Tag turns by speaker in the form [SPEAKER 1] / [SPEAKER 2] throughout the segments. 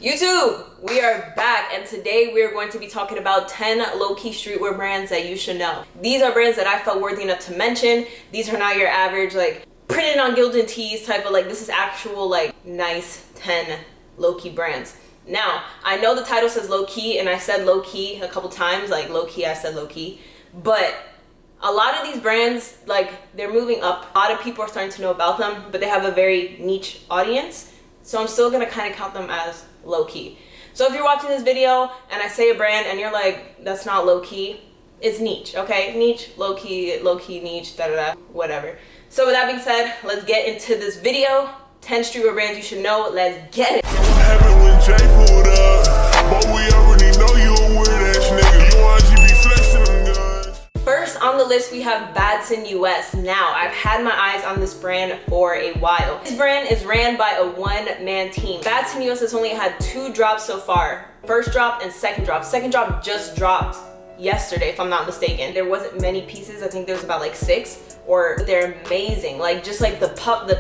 [SPEAKER 1] YouTube, we are back, and today we are going to be talking about 10 low-key streetwear brands that you should know. These are brands that I felt worthy enough to mention. These are not your average like printed on gilded tees type of like, this is actual like nice 10 low-key brands. Now, I know the title says low-key, and I said low-key a couple times, like low-key, I said low-key, but a lot of these brands, like, they're moving up. A lot of people are starting to know about them, but they have a very niche audience. So I'm still gonna kind of count them as low-key. So if you're watching this video and I say a brand and you're like, that's not low-key, it's niche, okay? Niche, low-key, niche, da-da-da, whatever. So with that being said, let's get into this video. 10 streetwear brands you should know. Let's get it. First on the list, we have Batson US. Now, I've had my eyes on this brand for a while. This brand is ran by a one-man team. Batson US has only had 2 drops so far. First drop and second drop. Second drop just dropped yesterday, if I'm not mistaken. There wasn't many pieces. I think there was about like 6, or they're amazing. Like just like the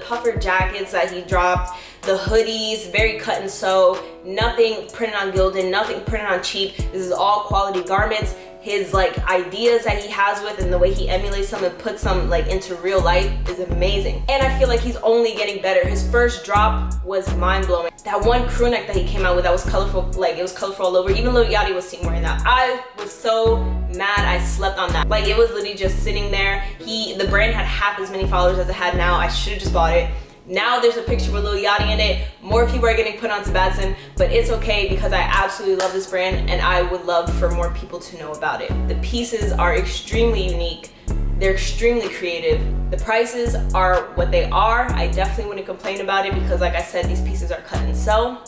[SPEAKER 1] puffer jackets that he dropped, the hoodies, very cut and sew, nothing printed on gilded, nothing printed on cheap. This is all quality garments. His like ideas that he has with and the way he emulates them and puts them like into real life is amazing. And I feel like he's only getting better. His first drop was mind-blowing. That one crew neck that he came out with that was colorful, like it was colorful all over. Even Lil Yachty was seen wearing that. I was so mad I slept on that. Like it was literally just sitting there. The brand had half as many followers as it had now. I should have just bought it. Now there's a picture with Lil Yachty in it. More people are getting put onto Batson, but it's okay because I absolutely love this brand and I would love for more people to know about it. The pieces are extremely unique. They're extremely creative. The prices are what they are. I definitely wouldn't complain about it because like I said, these pieces are cut and sew.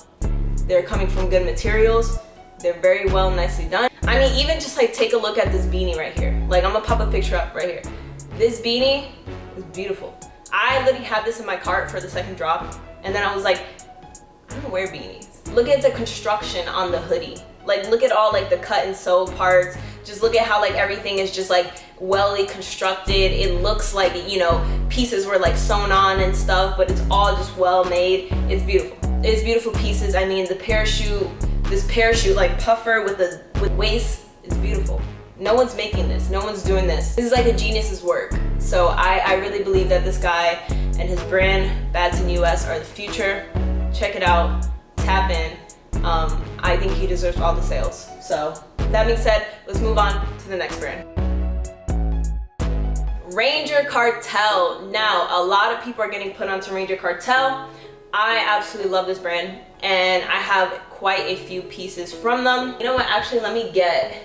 [SPEAKER 1] They're coming from good materials. They're very well, nicely done. I mean, even just like take a look at this beanie right here. Like I'm gonna pop a picture up right here. This beanie is beautiful. I literally had this in my cart for the second drop, and then I was like, I don't wear beanies. Look at the construction on the hoodie. Like, look at all like the cut and sew parts. Just look at how like everything is just like welly constructed. It looks like, you know, pieces were like sewn on and stuff, but it's all just well made. It's beautiful. It's beautiful pieces. I mean, the parachute, this parachute like puffer with waist is beautiful. No one's making this. No one's doing this. This is like a genius's work. So I really believe that this guy and his brand, Batson US, are the future. Check it out. Tap in. I think he deserves all the sales. So that being said, let's move on to the next brand. Ranger Cartel. Now, a lot of people are getting put onto Ranger Cartel. I absolutely love this brand, and I have quite a few pieces from them. You know what? Actually, let me get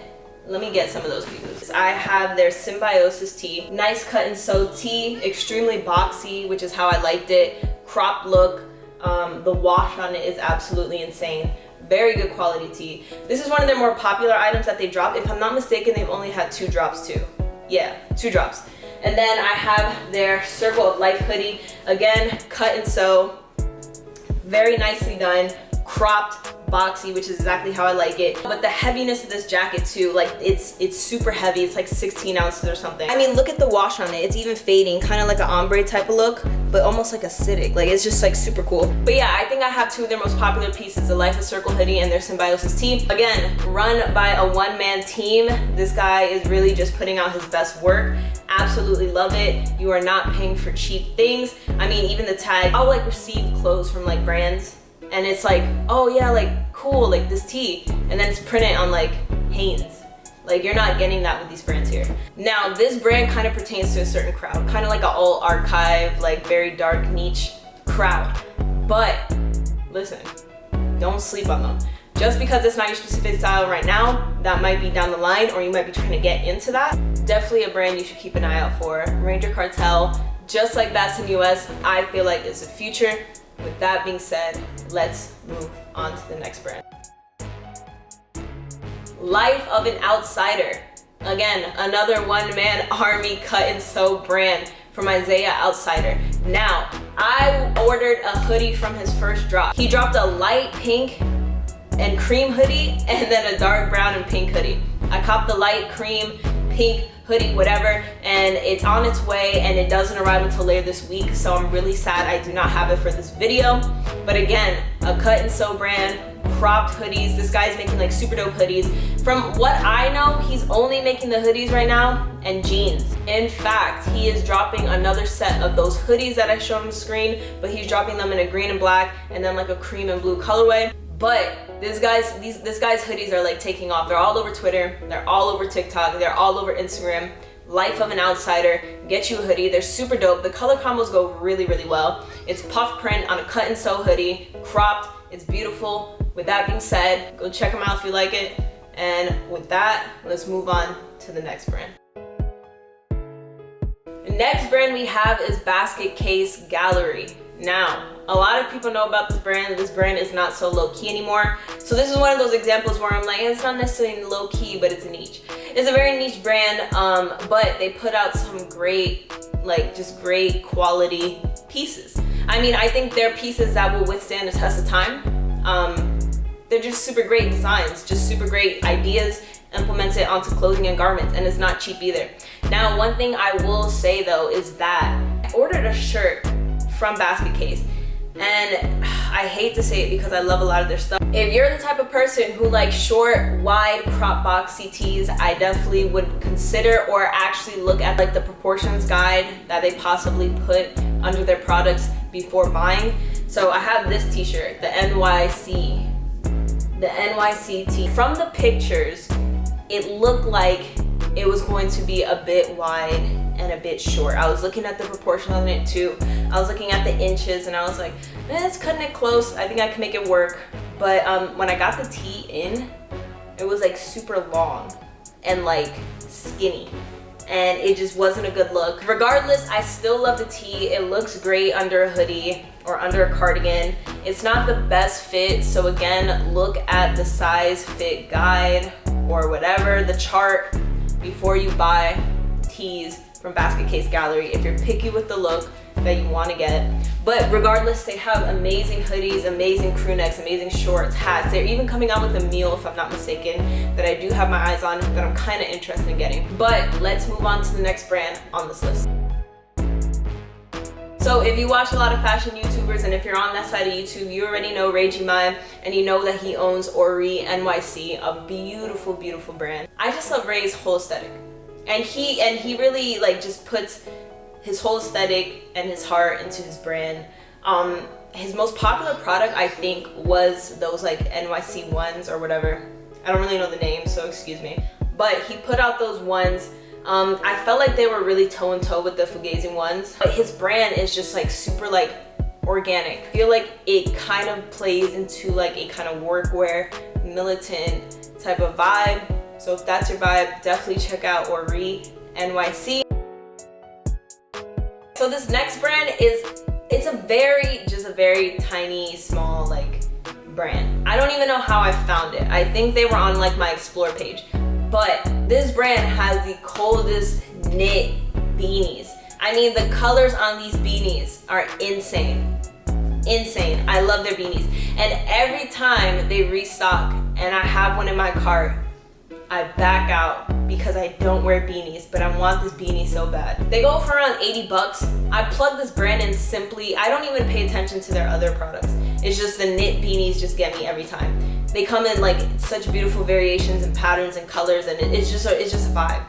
[SPEAKER 1] some of those pieces. I have their Symbiosis tee. Nice cut and sew tee, extremely boxy, which is how I liked it. Cropped look. The wash on it is absolutely insane. Very good quality tee. This is one of their more popular items that they dropped. If I'm not mistaken, they've only had 2 drops too. Yeah, 2 drops. And then I have their Circle of Life hoodie. Again, cut and sew. Very nicely done. Cropped, boxy, which is exactly how I like it. But the heaviness of this jacket too, like it's super heavy. It's like 16 ounces or something. I mean, look at the wash on it. It's even fading, kind of like an ombre type of look, but almost like acidic. Like it's just like super cool. But yeah, I think I have 2 of their most popular pieces, the Life of Circle hoodie and their Symbiosis tee. Again, run by a one-man team. This guy is really just putting out his best work. Absolutely love it. You are not paying for cheap things. I mean, even the tag, I'll like receive clothes from like brands and it's like, oh yeah, like cool, like this tee, and then it's printed on like Hanes. Like you're not getting that with these brands here. Now this brand kind of pertains to a certain crowd, kind of like an all archive, like very dark niche crowd. But listen, don't sleep on them. Just because it's not your specific style right now, that might be down the line, or you might be trying to get into that. Definitely a brand you should keep an eye out for. Ranger Cartel, just like Batson US, I feel like is the future. With that being said, let's move on to the next brand. Life of an Outsider. Again, another one-man army cut and sew brand from Isaiah Outsider. Now, I ordered a hoodie from his first drop. He dropped a light pink and cream hoodie and then a dark brown and pink hoodie. I copped the light cream, pink hoodie, whatever, and it's on its way and it doesn't arrive until later this week, so I'm really sad I do not have it for this video. But again, a cut and sew brand, cropped hoodies. This guy's making like super dope hoodies. From what I know, he's only making the hoodies right now and jeans. In fact, he is dropping another set of those hoodies that I showed on the screen, but he's dropping them in a green and black and then like a cream and blue colorway. But this guy's hoodies are like taking off. They're all over Twitter, they're all over TikTok, they're all over Instagram. Life of an outsider, get you a hoodie. They're super dope. The color combos go really, really well. It's puff print on a cut and sew hoodie, cropped. It's beautiful. With that being said, go check them out if you like it. And with that, let's move on to the next brand. The next brand we have is Basket Case Gallery. Now, a lot of people know about this brand. This brand is not so low-key anymore. So this is one of those examples where I'm like, it's not necessarily low-key, but it's a niche. It's a very niche brand, but they put out some great, like just great quality pieces. I mean, I think they're pieces that will withstand the test of time. They're just super great designs, just super great ideas implemented onto clothing and garments, and it's not cheap either. Now, one thing I will say though is that I ordered a shirt from Basket Case, and I hate to say it because I love a lot of their stuff. If you're the type of person who likes short, wide, crop boxy tees, I definitely would consider or actually look at like the proportions guide that they possibly put under their products before buying. So I have this t-shirt, the NYC tee. From the pictures, it looked like it was going to be a bit wide and a bit short. I was looking at the proportion on it too. I was looking at the inches and I was like, it's cutting it close. I think I can make it work. But when I got the tee in, it was like super long and like skinny, and it just wasn't a good look. Regardless, I still love the tee. It looks great under a hoodie or under a cardigan. It's not the best fit, so again, look at the size fit guide or whatever, the chart, before you buy tees from Basket Case Gallery if you're picky with the look that you want to get. But regardless, they have amazing hoodies, amazing crew necks, amazing shorts, hats. They're even coming out with a meal, if I'm not mistaken, that I do have my eyes on, that I'm kind of interested in getting. But let's move on to the next brand on this list. So if you watch a lot of fashion YouTubers, and if you're on that side of YouTube, you already know Rhys Cooper, and you know that he owns Ori NYC, a beautiful, beautiful brand. I just love Ray's whole aesthetic. And he really like just puts his whole aesthetic and his heart into his brand. His most popular product, I think, was those like NYC ones or whatever. I don't really know the name, so excuse me. But he put out those ones. I felt like they were really toe in toe with the Fugazi ones. But his brand is just like super like organic. I feel like it kind of plays into like a kind of workwear, militant type of vibe. So if that's your vibe, definitely check out Ori NYC. So this next brand it's a very tiny, small like brand. I don't even know how I found it. I think they were on like my explore page. But this brand has the coldest knit beanies. I mean, the colors on these beanies are insane. Insane. I love their beanies. And every time they restock and I have one in my cart, I back out because I don't wear beanies, but I want this beanie so bad. They go for around 80 bucks. I plug this brand in simply. I don't even pay attention to their other products. It's just the knit beanies just get me every time. They come in like such beautiful variations and patterns and colors, and it's just a vibe.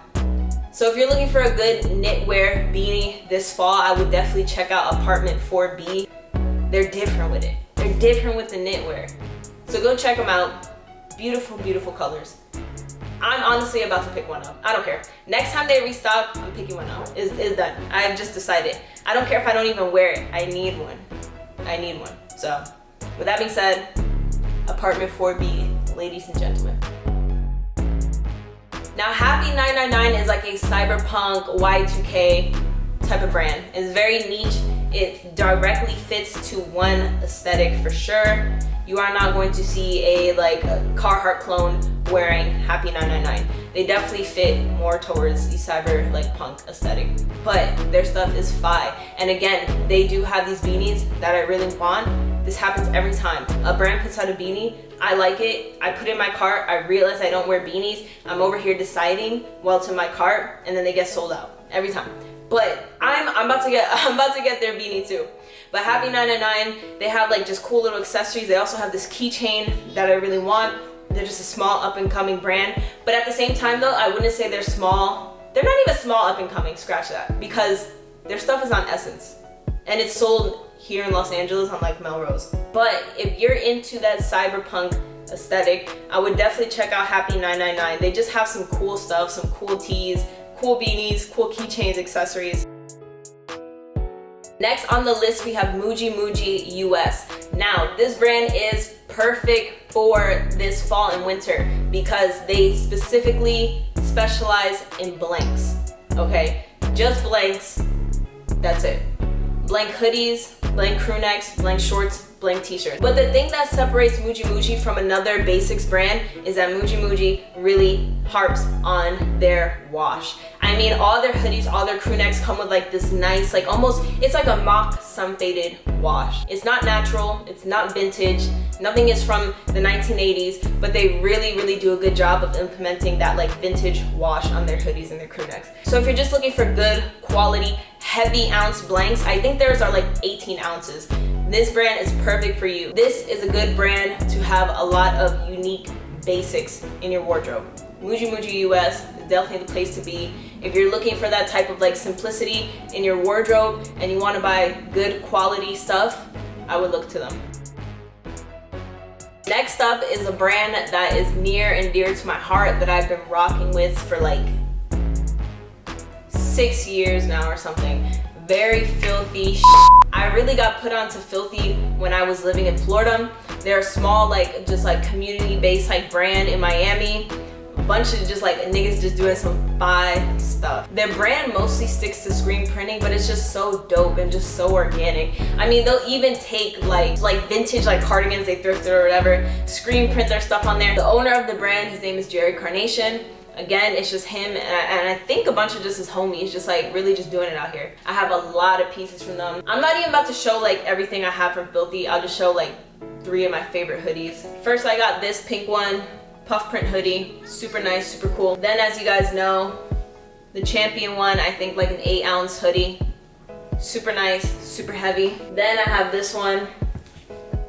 [SPEAKER 1] So if you're looking for a good knitwear beanie this fall, I would definitely check out Apartment 4B. They're different with it. They're different with the knitwear. So go check them out. Beautiful, beautiful colors. I'm honestly about to pick one up. I don't care. Next time they restock, I'm picking one up. It's done. I've just decided. I don't care if I don't even wear it. I need one. I need one. So with that being said, Apartment 4B, ladies and gentlemen. Now, Happy 999 is like a cyberpunk Y2K type of brand. It's very niche. It directly fits to one aesthetic for sure. You are not going to see a Carhartt clone wearing Happy 999. They definitely fit more towards the cyber punk aesthetic, but their stuff is fire. And again, they do have these beanies that I really want. This happens every time. A brand puts out a beanie, I like it, I put it in my cart, I realize I don't wear beanies, I'm over here deciding what's in my cart, and then they get sold out every time. But I'm about to get their beanie too. But Happy 999, they have like just cool little accessories. They also have this keychain that I really want. They're just a small up and coming brand. But at the same time though, I wouldn't say they're small. They're not even small up and coming, scratch that. Because their stuff is on Essence. And it's sold here in Los Angeles on like Melrose. But if you're into that cyberpunk aesthetic, I would definitely check out Happy 999. They just have some cool stuff, some cool tees, cool beanies, cool keychains, accessories. Next on the list, we have Muji US. Now, this brand is perfect for this fall and winter because they specifically specialize in blanks, okay? Just blanks, that's it. Blank hoodies, blank crew necks, blank shorts, blank t-shirts. But the thing that separates Muji from another basics brand is that Muji really harps on their wash. I mean, all their hoodies, all their crew necks come with like this nice, like almost, it's like a mock sun faded wash. It's not natural, it's not vintage, nothing is from the 1980s, but they really do a good job of implementing that like vintage wash on their hoodies and their crew necks. So if you're just looking for good quality, heavy ounce blanks, I think theirs are like 18 ounces. This brand is perfect for you. This is a good brand to have a lot of unique basics in your wardrobe. Muji US is definitely the place to be. If you're looking for that type of like simplicity in your wardrobe and you want to buy good quality stuff, I would look to them. Next up is a brand that is near and dear to my heart that I've been rocking with for like 6 years now or something. Very filthy. I really got put onto filthy when I was living in Florida. They're a small, like, just like community-based like brand in Miami. A bunch of just like niggas just doing some fire stuff. Their brand mostly sticks to screen printing, but it's just so dope and just so organic. I mean, they'll even take like vintage like cardigans they thrifted or whatever, screen print their stuff on there. The owner of the brand, his name is Jerry Carnation. Again, it's just him and I think a bunch of just his homies just like really just doing it out here. I have a lot of pieces from them. I'm not even about to show like everything I have from Filthy. I'll just show like 3 of my favorite hoodies. First, I got this pink one, puff print hoodie. Super nice, super cool. Then, as you guys know, the Champion one, I think like an 8-ounce hoodie. Super nice, super heavy. Then I have this one,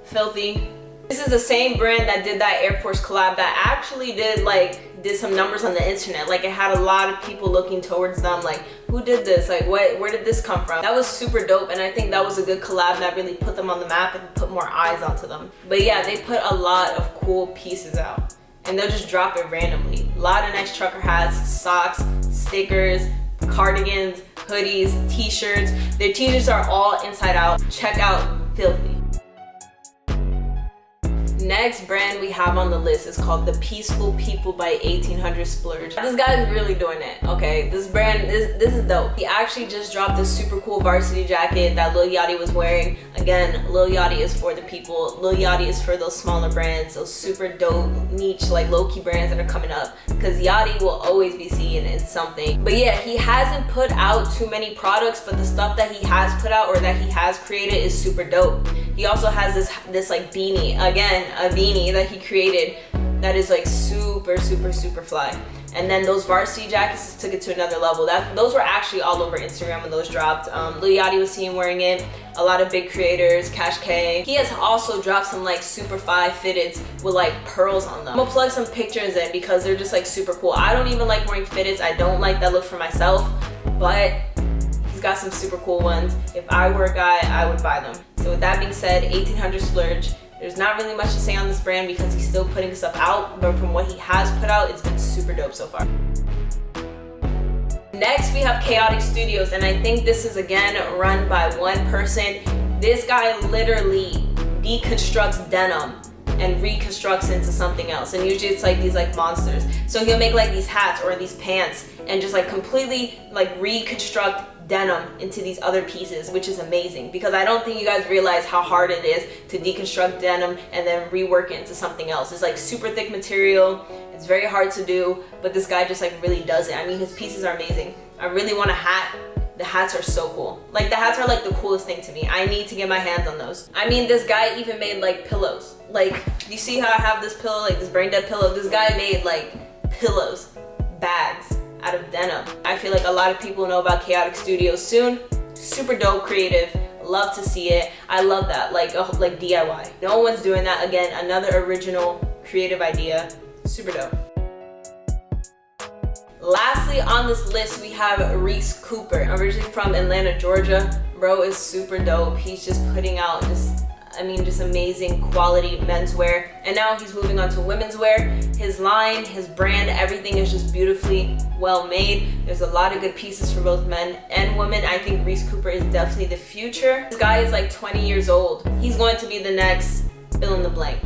[SPEAKER 1] Filthy. This is the same brand that did that Air Force collab that actually did some numbers on the internet. Like, it had a lot of people looking towards them, like, who did this? Like, where did this come from? That was super dope, and I think that was a good collab that really put them on the map and put more eyes onto them. But yeah, they put a lot of cool pieces out, and they'll just drop it randomly. A lot of nice trucker hats, socks, stickers, cardigans, hoodies, t-shirts. Their t-shirts are all inside out. Check out Filthy. Next brand we have on the list is called The Peaceful People by 1800 Splurge. This guy is really doing it, okay? This brand, this is dope. He actually just dropped this super cool varsity jacket that Lil Yachty was wearing. Again, Lil Yachty is for the people. Lil Yachty is for those smaller brands, those super dope, niche, like low-key brands that are coming up. Because Yachty will always be seen in something. But yeah, he hasn't put out too many products, but the stuff that he has put out or that he has created is super dope. He also has this like beanie, again, a beanie that he created that is like super fly. And then those varsity jackets took it to another level. Those were actually all over Instagram when those dropped. Lil Yachty was seen wearing it. A lot of big creators, Cash K. He has also dropped some like super fly fitteds with like pearls on them. I'm gonna plug some pictures in because they're just like super cool. I don't even like wearing fitteds. I don't like that look for myself, but he's got some super cool ones. If I were a guy, I would buy them. So with that being said, 1800 Splurge. There's not really much to say on this brand because he's still putting stuff out, but from what he has put out, it's been super dope so far. Next, we have Chaotic Studios, and I think this is again run by one person. This guy literally deconstructs denim and reconstructs into something else, and usually it's like these like monsters. So he'll make like these hats or these pants and just like completely like reconstruct denim into these other pieces, which is amazing because I don't think you guys realize how hard it is to deconstruct denim and then rework it into something else. It's like super thick material. It's very hard to do, but this guy just like really does it. I mean, his pieces are amazing. I really want a hat. The hats are so cool. Like, the hats are like the coolest thing to me. I need to get my hands on those. I mean, this guy even made like pillows. Like, you see how I have this pillow, like this brain dead pillow? This guy made like pillows, bags out of denim. I feel like a lot of people know about Chaotic Studios soon. Super dope, creative. A Love to see it. I love that, like DIY. No one's doing that. Again, another original creative idea. Super dope. Lastly on this list, we have Rhys Cooper. Originally from Atlanta, Georgia. Bro is super dope. He's just putting out just amazing quality menswear. And now he's moving on to women's wear. His line, his brand, everything is just beautifully well made. There's a lot of good pieces for both men and women. I think Rhys Cooper is definitely the future. This guy is like 20 years old. He's going to be the next fill in the blank.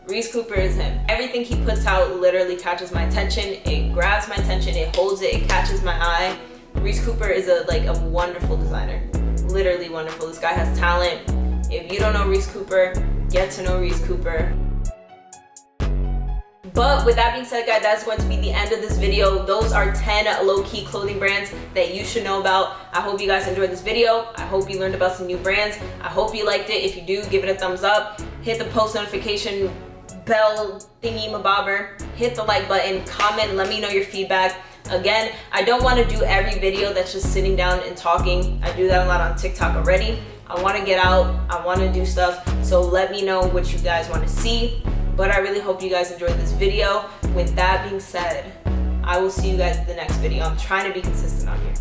[SPEAKER 1] Rhys Cooper is him. Everything he puts out literally catches my attention. It grabs my attention, it holds it, it catches my eye. Rhys Cooper is a wonderful designer. Literally wonderful. This guy has talent. If you don't know Rhys Cooper, get to know Rhys Cooper. But with that being said, guys, that's going to be the end of this video. Those are 10 low-key clothing brands that you should know about. I hope you guys enjoyed this video. I hope you learned about some new brands. I hope you liked it. If you do, give it a thumbs up. Hit the post notification bell thingy mabobber. Hit the like button, comment, let me know your feedback. Again, I don't want to do every video that's just sitting down and talking. I do that a lot on TikTok already. I want to get out, I want to do stuff, so let me know what you guys want to see. But I really hope you guys enjoyed this video. With that being said, I will see you guys in the next video. I'm trying to be consistent on here.